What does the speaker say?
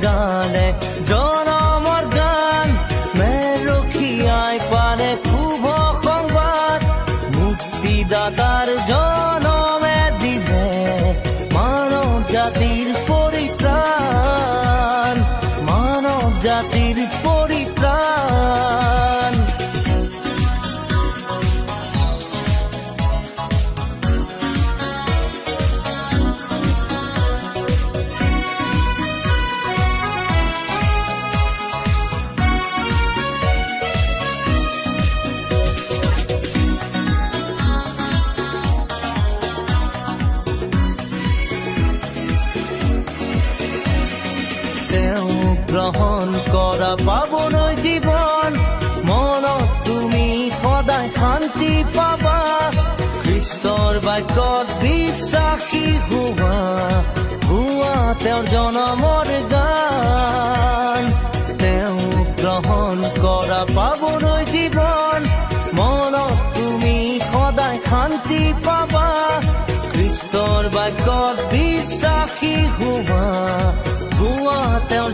গালে জনমৰ গান মেৰখীয়াই পাৰে শুভ সংবাদ মুক্তিদাতাৰ জনমে দিলে মানৱ জাতিৰ পৰিত্ৰাণ মানৱ জাতিৰ পৰিত্ৰাণ গ্ৰহণ কৰা পাবলৈ জীৱন মনত তুমি সদায় শান্তি পাবা খ্ৰীষ্টৰ বাক্যত বিশ্বাসী হোৱা তেওঁৰ জনমৰ গান